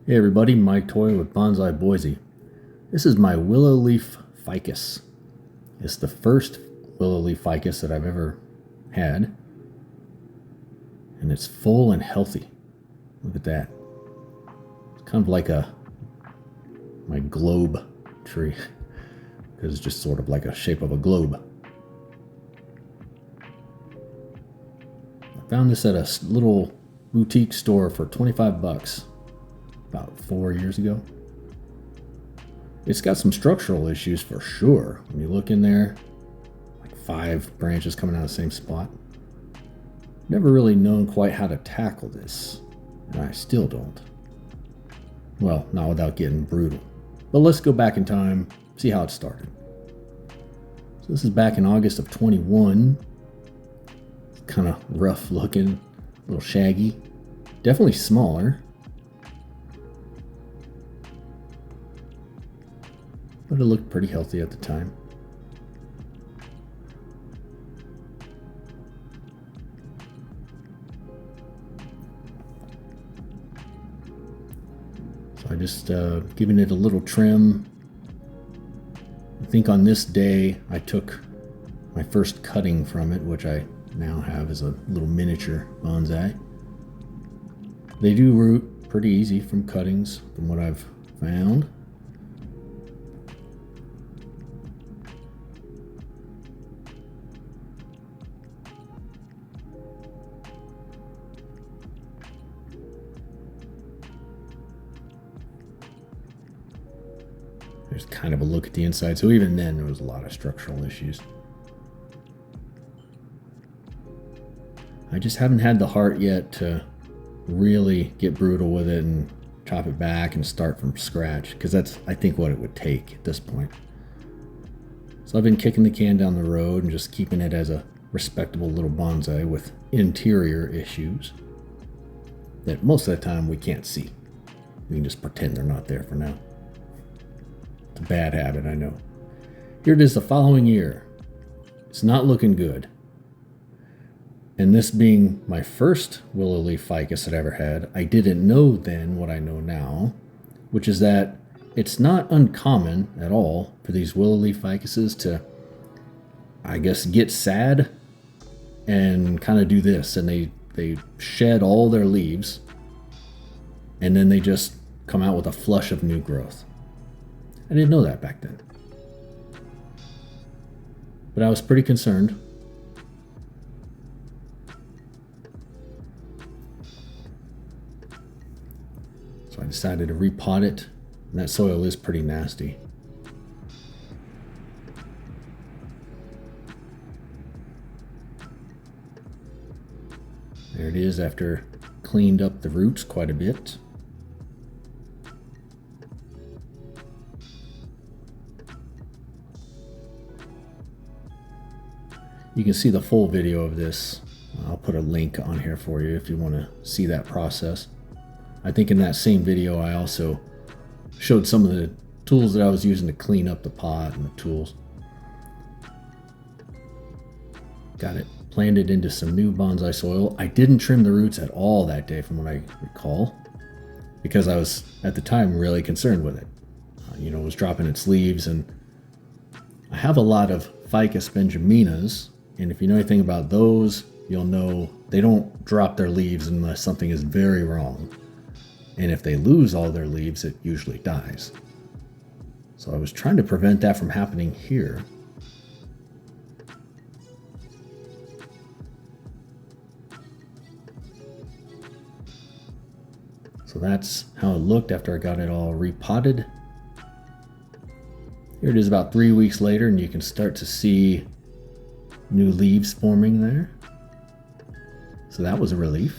Hey everybody, Mike Toy with Bonsai Boise. This is my Willow Leaf Ficus. It's the first Willow Leaf Ficus that I've ever had. And it's full and healthy. Look at that. It's kind of like my globe tree. Because it's just sort of like a shape of a globe. I found this at a little boutique store for 25 bucks. About 4 years ago. It's got some structural issues for sure. When you look in there, like 5 branches coming out of the same spot. Never really known quite how to tackle this, and I still don't. Well, not without getting brutal. But let's go back in time, see how it started. So this is back in August of 21. Kind of rough looking, a little shaggy. Definitely smaller. But it looked pretty healthy at the time. So I just giving it a little trim. I think on this day I took my first cutting from it, which I now have as a little miniature bonsai. They do root pretty easy from cuttings, from what I've found. There's kind of a look at the inside, so even then there was a lot of structural issues. I just haven't had the heart yet to really get brutal with it and chop it back and start from scratch, because that's, I think, what it would take at this point. So I've been kicking the can down the road and just keeping it as a respectable little bonsai with interior issues that most of the time we can't see. We can just pretend they're not there for now. It's a bad habit, I know. Here it is the following year. It's not looking good. And this being my first Willow Leaf Ficus that I ever had, I didn't know then what I know now, which is that it's not uncommon at all for these Willow Leaf Ficuses to, I guess, get sad and kind of do this. And they shed all their leaves, and then they just come out with a flush of new growth. I didn't know that back then. But I was pretty concerned. So I decided to repot it. And that soil is pretty nasty. There it is after cleaned up the roots quite a bit. You can see the full video of this. I'll put a link on here for you if you want to see that process. I think in that same video I also showed some of the tools that I was using to clean up the pot and the tools. Got it planted into some new bonsai soil. I didn't trim the roots at all that day from what I recall, because I was at the time really concerned with it. It was dropping its leaves, and I have a lot of Ficus benjaminas. And if you know anything about those, you'll know they don't drop their leaves unless something is very wrong. And if they lose all their leaves, it usually dies. So I was trying to prevent that from happening here. So that's how it looked after I got it all repotted. Here it is about 3 weeks later, and you can start to see new leaves forming there. So that was a relief.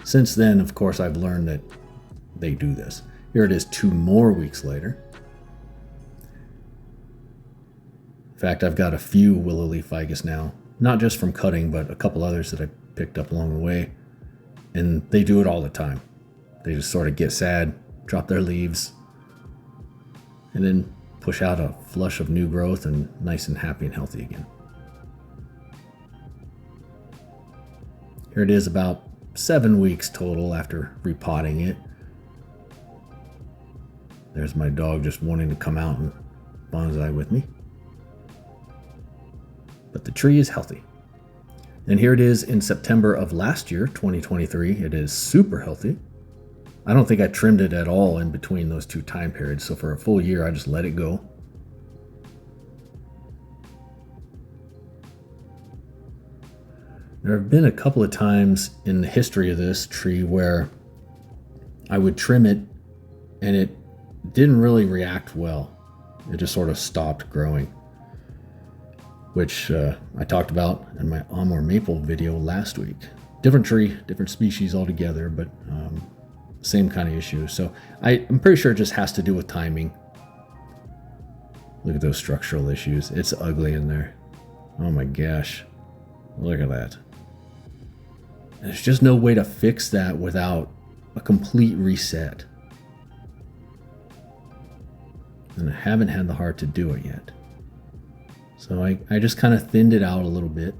Since then, of course, I've learned that they do this. Here it is 2 more weeks later. In fact, I've got a few Willow Leaf Ficus now, not just from cutting, but a couple others that I picked up along the way. And they do it all the time. They just sort of get sad, drop their leaves, and then push out a flush of new growth and nice and happy and healthy again. Here it is about 7 weeks total after repotting it. There's my dog just wanting to come out and bonsai with me. But the tree is healthy. And here it is in September of last year, 2023. It is super healthy. I don't think I trimmed it at all in between those two time periods. So for a full year, I just let it go. There have been a couple of times in the history of this tree where I would trim it and it didn't really react well. It just sort of stopped growing, which I talked about in my Amur maple video last week. Different tree, different species altogether, but same kind of issue. So I'm pretty sure it just has to do with timing. Look at those structural issues. It's ugly in there. Oh my gosh. Look at that. There's just no way to fix that without a complete reset. And I haven't had the heart to do it yet. So I just kind of thinned it out a little bit.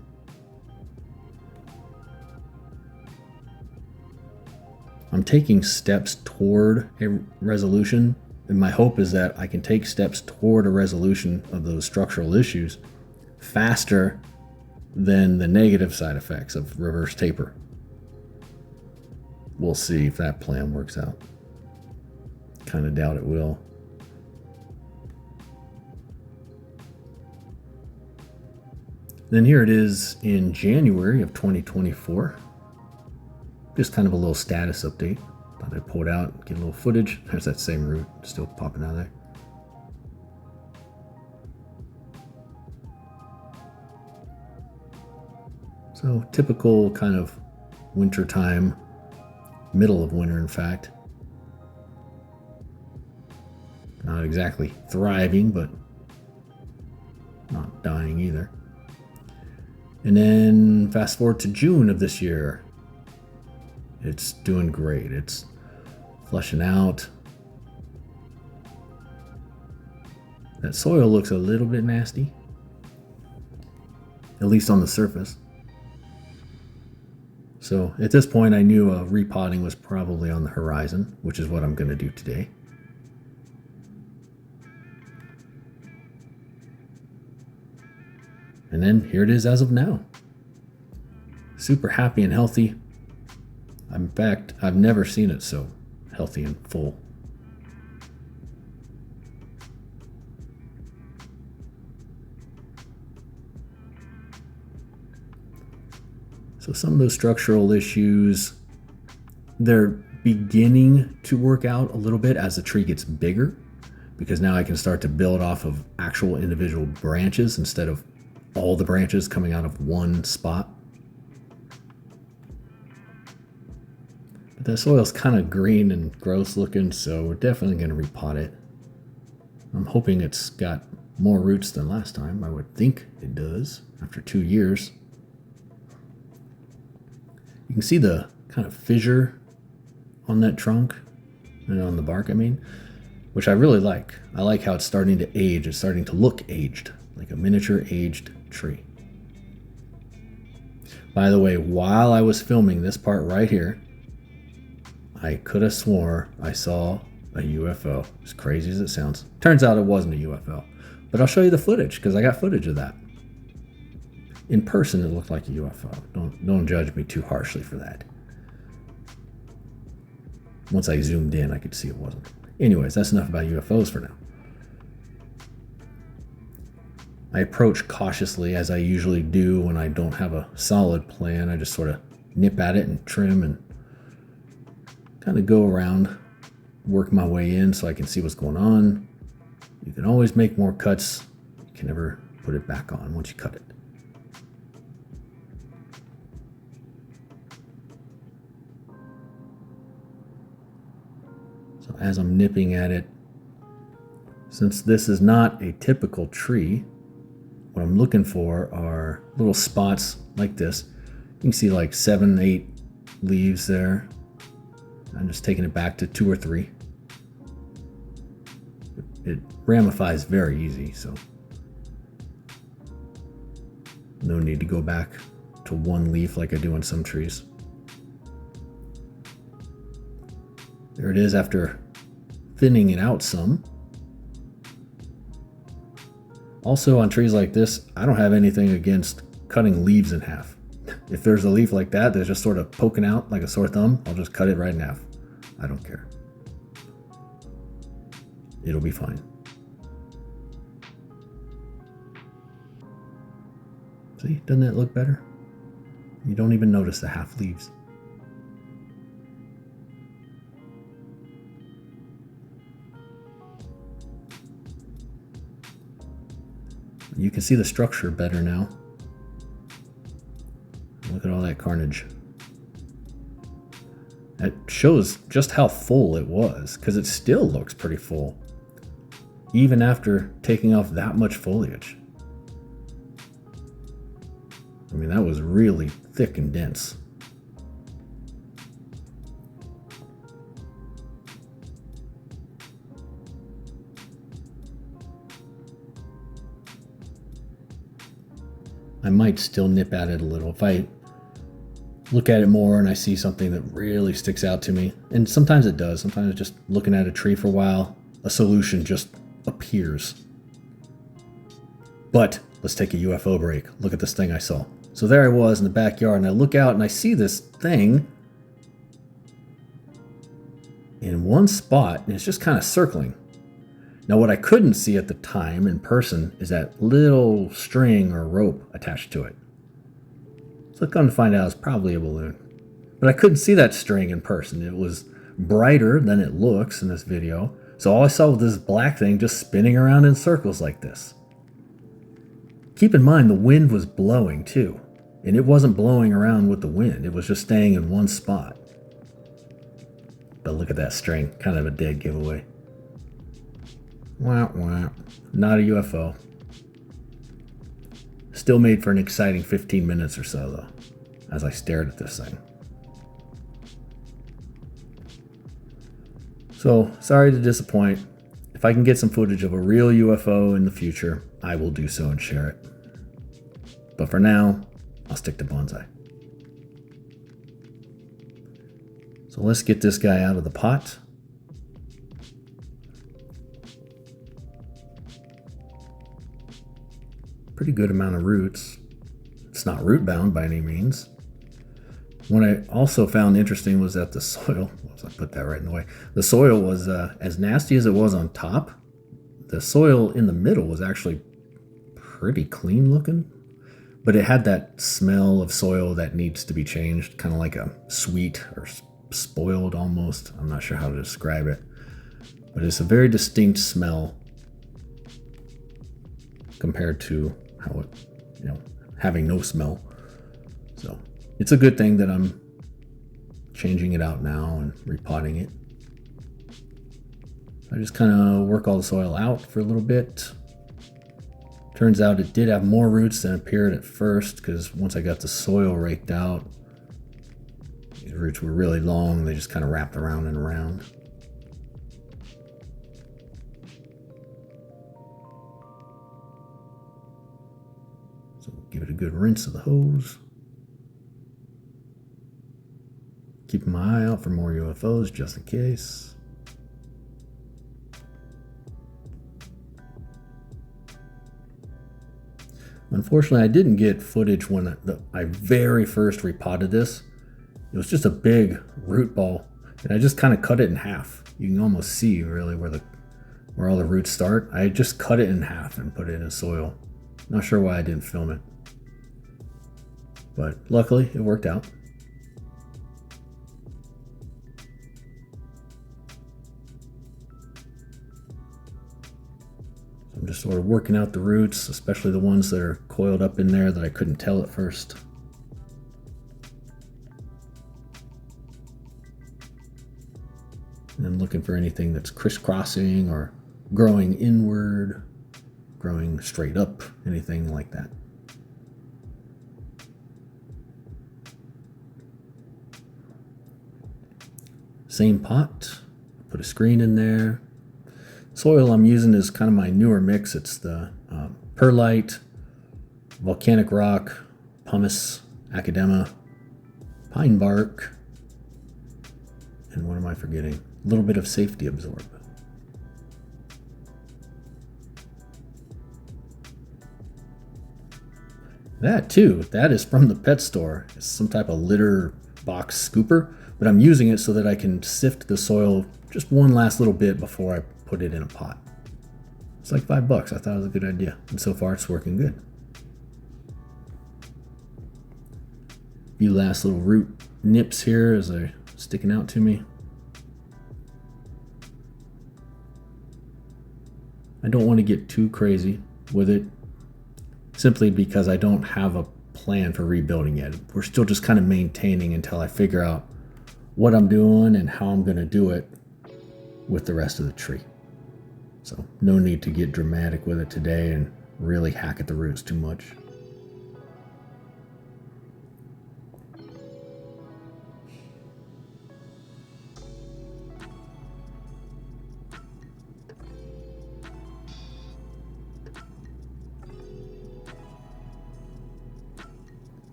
I'm taking steps toward a resolution, and my hope is that I can take steps toward a resolution of those structural issues faster than the negative side effects of reverse taper. We'll see if that plan works out. Kind of doubt it will. Then here it is in January of 2024. Just kind of a little status update. Thought I'd pull it out, get a little footage. There's that same root still popping out of there. So typical kind of winter time, middle of winter in fact. Not exactly thriving, but not dying either. And then fast forward to June of this year. It's doing great. It's flushing out. That soil looks a little bit nasty, at least on the surface. So at this point, I knew repotting was probably on the horizon, which is what I'm going to do today. And then here it is as of now. Super happy and healthy. In fact, I've never seen it so healthy and full. So some of those structural issues, they're beginning to work out a little bit as the tree gets bigger, because now I can start to build off of actual individual branches instead of all the branches coming out of one spot. But that soil's kind of green and gross looking, so we're definitely going to repot it. I'm hoping it's got more roots than last time. I would think it does after 2 years. You can see the kind of fissure on that trunk and on the bark, which I really like. I like how it's starting to age. It's starting to look aged, like a miniature aged tree. By the way, while I was filming this part right here, I could have swore I saw a UFO. As crazy as it sounds. Turns out it wasn't a UFO. But I'll show you the footage, because I got footage of that. In person, it looked like a UFO. Don't judge me too harshly for that. Once I zoomed in, I could see it wasn't. Anyways, that's enough about UFOs for now. I approach cautiously, as I usually do when I don't have a solid plan. I just sort of nip at it and trim and kind of go around, work my way in so I can see what's going on. You can always make more cuts. You can never put it back on once you cut it. So as I'm nipping at it, since this is not a typical tree, what I'm looking for are little spots like this. You can see like 7, 8 leaves there. I'm just taking it back to 2 or 3. It ramifies very easy, so no need to go back to one leaf like I do on some trees. There it is after thinning it out some. Also on trees like this, I don't have anything against cutting leaves in half. If there's a leaf like that that's just sort of poking out like a sore thumb, I'll just cut it right in half. I don't care. It'll be fine. See, doesn't that look better? You don't even notice the half leaves. You can see the structure better now. Look at all that carnage. That shows just how full it was, because it still looks pretty full, even after taking off that much foliage. I mean, that was really thick and dense. I might still nip at it a little if I look at it more and I see something that really sticks out to me. And sometimes it does. Sometimes just looking at a tree for a while, a solution just appears. But let's take a UFO break. Look at this thing I saw. So there I was in the backyard, and I look out and I see this thing in one spot, and it's just kind of circling. Now what I couldn't see at the time in person is that little string or rope attached to it. So come to find out it's probably a balloon. But I couldn't see that string in person. It was brighter than it looks in this video. So all I saw was this black thing just spinning around in circles like this. Keep in mind the wind was blowing too. And it wasn't blowing around with the wind. It was just staying in one spot. But look at that string. Kind of a dead giveaway. Wah, wah. Not a UFO. Still made for an exciting 15 minutes or so, though, as I stared at this thing. So, sorry to disappoint. If I can get some footage of a real UFO in the future, I will do so and share it. But for now, I'll stick to bonsai. So let's get this guy out of the pot. Pretty good amount of roots. It's not root bound by any means. What I also found interesting was that the soil, I put that right in the way. The soil was as nasty as it was on top. The soil in the middle was actually pretty clean looking, but it had that smell of soil that needs to be changed, kind of like a sweet or spoiled almost. I'm not sure how to describe it, but it's a very distinct smell compared to how it, having no smell. So it's a good thing that I'm changing it out now and repotting it. I just kind of work all the soil out for a little bit. Turns out it did have more roots than appeared at first, because once I got the soil raked out, these roots were really long. They just kind of wrapped around and around. So give it a good rinse of the hose. Keeping my eye out for more UFOs just in case. Unfortunately, I didn't get footage when I very first repotted this. It was just a big root ball, and I just kind of cut it in half. You can almost see really where all the roots start. I just cut it in half and put it in soil. Not sure why I didn't film it, but luckily it worked out. I'm just sort of working out the roots, especially the ones that are coiled up in there that I couldn't tell at first. And I'm looking for anything that's crisscrossing or growing inward, growing straight up, anything like that. Same pot, put a screen in there. Soil I'm using is kind of my newer mix. It's the perlite, volcanic rock, pumice, Academa, pine bark, and what am I forgetting? A little bit of safety absorb. That too, that is from the pet store. It's some type of litter box scooper, but I'm using it so that I can sift the soil just one last little bit before I put it in a pot. It's like $5. I thought it was a good idea, and so far it's working good. A few last little root nips here as they're sticking out to me. I don't want to get too crazy with it, simply because I don't have a plan for rebuilding yet. We're still just kind of maintaining until I figure out what I'm doing and how I'm going to do it with the rest of the tree. So no need to get dramatic with it today and really hack at the roots too much.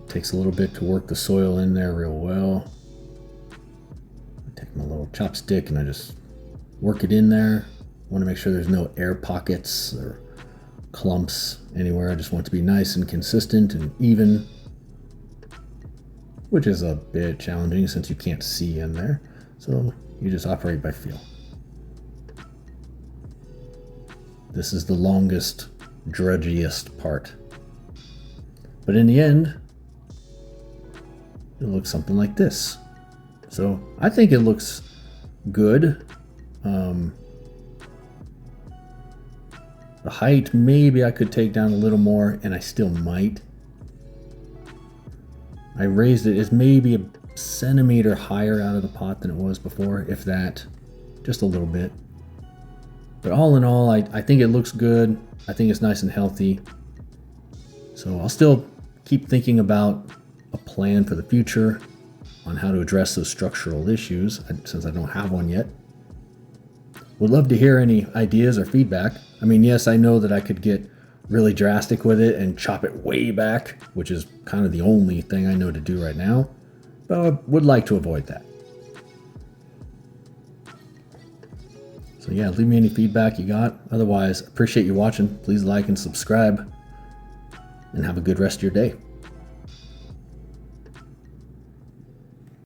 Takes a little bit to work the soil in there real well. I take my little chopstick and I just work it in there. I want to make sure there's no air pockets or clumps anywhere. I just want it to be nice and consistent and even, which is a bit challenging since you can't see in there. So you just operate by feel. This is the longest, drudgiest part. But in the end, it looks something like this. So I think it looks good. The height, maybe I could take down a little more, and I still might. I raised it. It's maybe a centimeter higher out of the pot than it was before, if that, just a little bit. But all in all, I think it looks good. I think it's nice and healthy. So I'll still keep thinking about a plan for the future on how to address those structural issues, since I don't have one yet. Would love to hear any ideas or feedback. I mean, yes, I know that I could get really drastic with it and chop it way back, which is kind of the only thing I know to do right now, but I would like to avoid that. So yeah, leave me any feedback you got. Otherwise, appreciate you watching. Please like and subscribe, and have a good rest of your day.